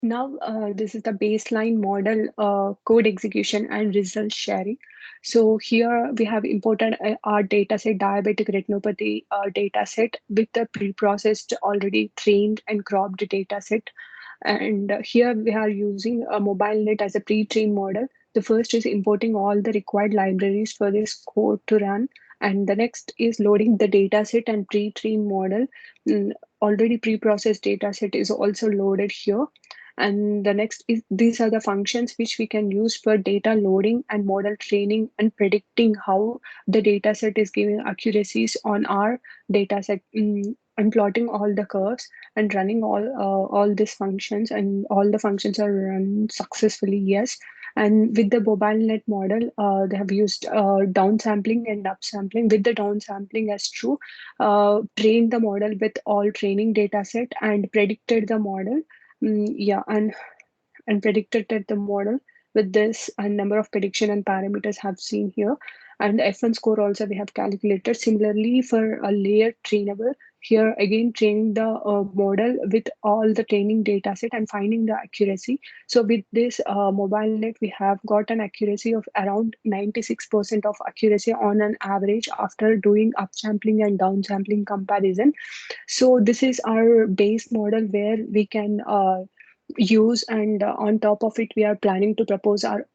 Now, this is the baseline model code execution and result sharing. So here we have imported our dataset, diabetic retinopathy dataset with the pre-processed, already trained and cropped dataset. And here we are using a MobileNet as a pre-trained model. The first is importing all the required libraries for this code to run. And the next is loading the dataset and pre-trained model. Already pre-processed dataset is also loaded here. And the next is these are the functions which we can use for data loading and model training and predicting how the data set is giving accuracies on our data set, and plotting all the curves and running all these functions, and all the functions are run successfully. Yes. And with the MobileNet model, they have used downsampling and upsampling. With the downsampling as true, trained the model with all training data set and predicted the model. Yeah, and predicted that the model with this a number of prediction and parameters have seen here. And the F1 score also we have calculated. Similarly, for a layer trainable, here again training the model with all the training data set and finding the accuracy. So with this MobileNet, we have got an accuracy of around 96% of accuracy on an average after doing upsampling and downsampling comparison. So this is our base model where we can use, and on top of it we are planning to propose our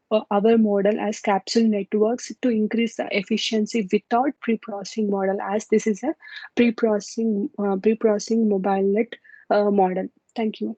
model as capsule networks to increase the efficiency without pre-processing model, as this is a pre-processing mobile net model. Thank you.